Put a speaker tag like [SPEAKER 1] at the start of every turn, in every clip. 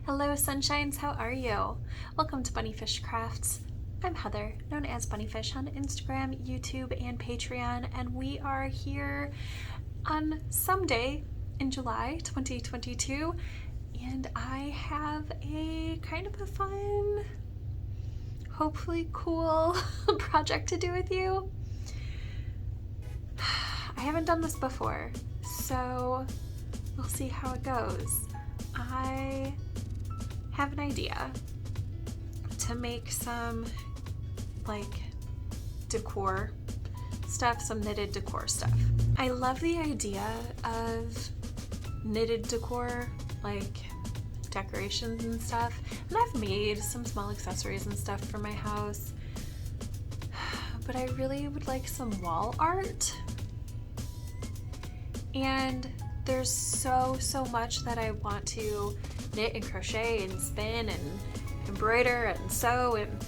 [SPEAKER 1] Hello sunshines, how are you? Welcome to BunniPhish Crafts. I'm Heather, known as BunniPhish on Instagram, YouTube, and Patreon, and we are here on some day in July 2022, and I have a kind of a fun, hopefully cool project to do with you. I haven't done this before, so we'll see how it goes. I have an idea to make some like decor stuff, some knitted decor stuff. I love the idea of knitted decor, like decorations and stuff, and I've made some small accessories and stuff for my house, but I really would like some wall art. And there's so much that I want to knit and crochet and spin and embroider and sew, and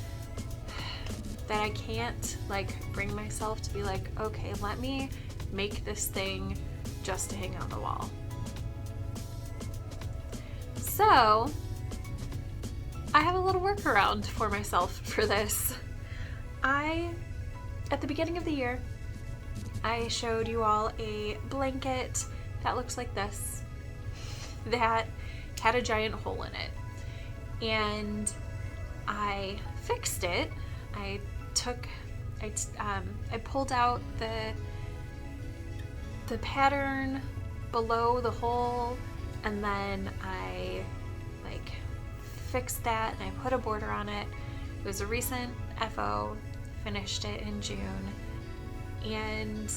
[SPEAKER 1] that I can't like bring myself to be like, okay, let me make this thing just to hang on the wall. So I have a little workaround for myself for this. At the beginning of the year, I showed you all a blanket that looks like this, that had a giant hole in it, and I fixed it. I pulled out the pattern below the hole, and then I like fixed that and I put a border on it. It was a recent FO, finished it in June, and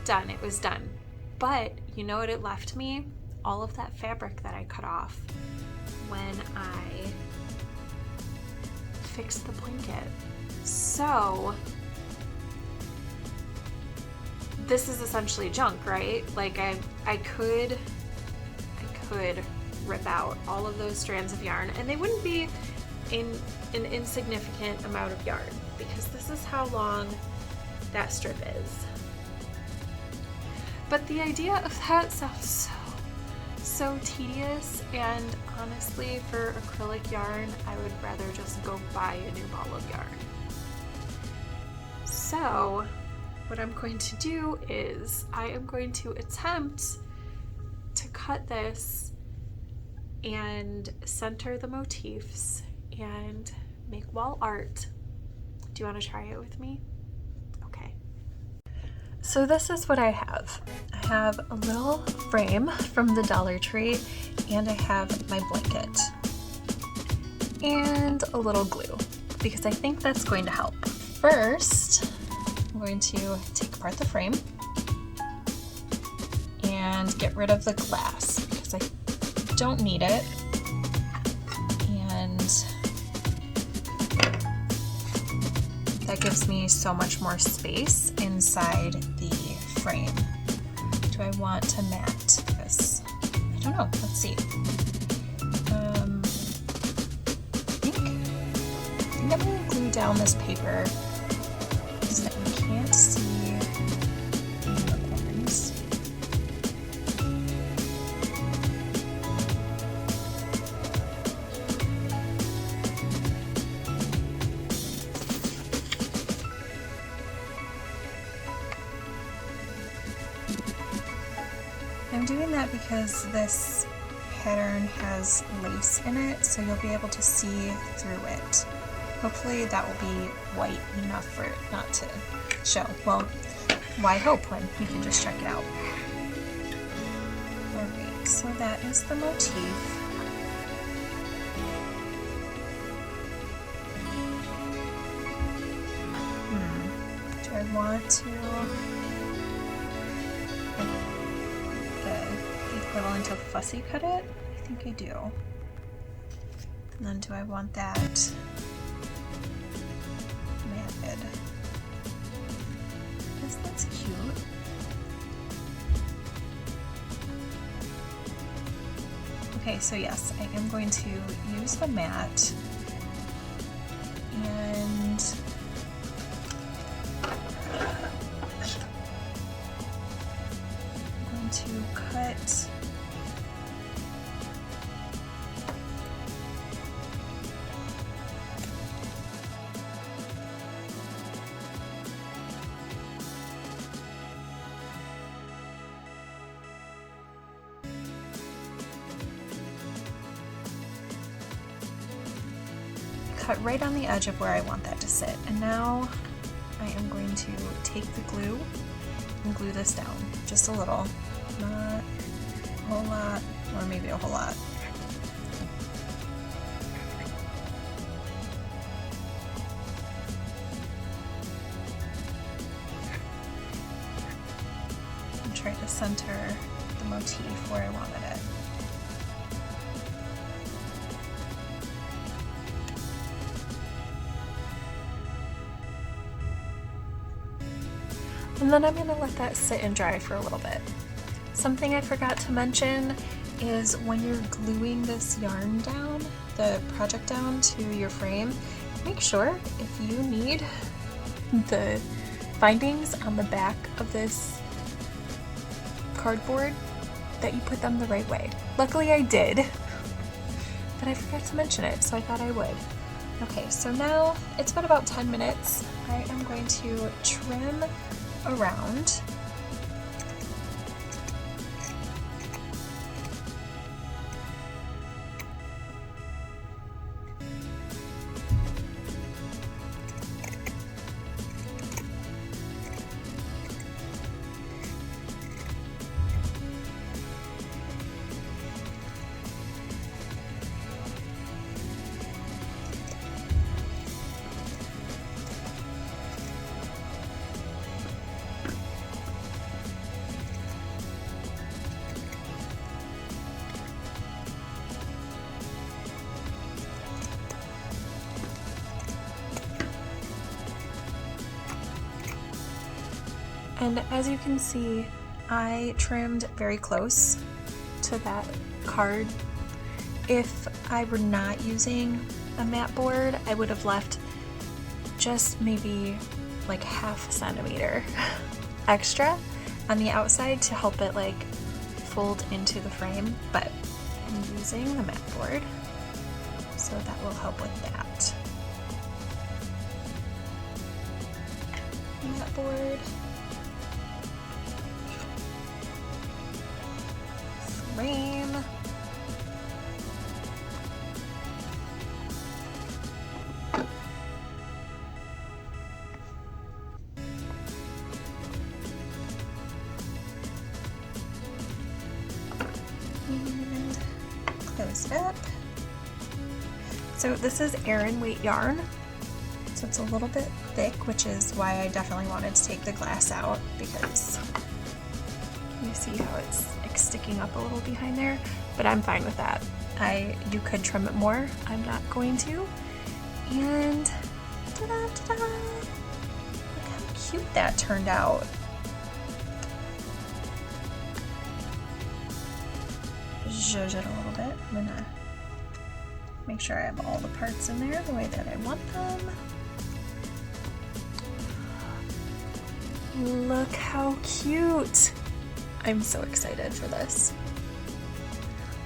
[SPEAKER 1] done. It was done. But you know what it left me? All of that fabric that I cut off when I fixed the blanket. So this is essentially junk, right? Like I could rip out all of those strands of yarn, and they wouldn't be in an insignificant amount of yarn, because this is how long that strip is. But the idea of that sounds so tedious, and honestly, for acrylic yarn, I would rather just go buy a new ball of yarn. So what I'm going to do is I am going to attempt to cut this and center the motifs and make wall art. Do you want to try it with me? Okay. So this is what I have. I have a little frame from the Dollar Tree, and I have my blanket and a little glue, because I think that's going to help. First, I'm going to take apart the frame and get rid of the glass, because I don't need it. And that gives me so much more space inside the frame. Do I want to mat this? I don't know. Let's see. I think I'm going to glue down this paper so that you can't see the unicorns. I'm doing that because this pattern has lace in it, so you'll be able to see through it. Hopefully that will be white enough for it not to show. Well, why hope when you can just check it out? Alright, so that is the motif. Do I want to the equivalent of fussy cut it? I think I do. And then do I want that matted? Yes, that's cute. Okay, so yes, I am going to use the mat, and I'm going to cut cut right on the edge of where I want that to sit. And now I am going to take the glue and glue this down. Just a little, not a whole lot, or maybe a whole lot. And try to center the motif where I wanted it. And then I'm going to let that sit and dry for a little bit. Something I forgot to mention is when you're gluing this yarn down, the project down to your frame, make sure if you need the bindings on the back of this cardboard that you put them the right way. Luckily I did, but I forgot to mention it, so I thought I would. Okay, so now it's been about 10 minutes. I am going to trim around. And as you can see, I trimmed very close to that card. If I were not using a mat board, I would have left just maybe like ½ centimeter extra on the outside to help it like fold into the frame, but I'm using the mat board, so that will help with that. Mat board. Frame. And close it up. So this is Aran weight yarn, so it's a little bit thick, which is why I definitely wanted to take the glass out, because you see how it's like sticking up a little behind there, but I'm fine with that. You could trim it more. I'm not going to. And ta-da, ta-da! Look how cute that turned out. Zhuzh it a little bit. I'm gonna make sure I have all the parts in there the way that I want them. Look how cute! I'm so excited for this.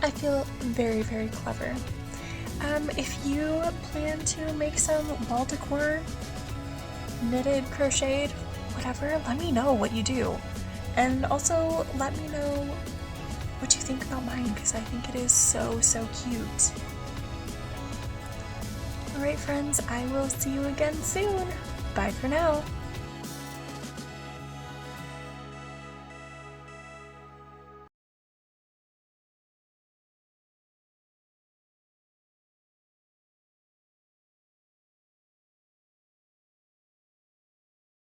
[SPEAKER 1] I feel very, very clever. If you plan to make some wall decor, knitted, crocheted, whatever, let me know what you do. And also let me know what you think about mine, because I think it is so, so cute. Alright friends, I will see you again soon. Bye for now.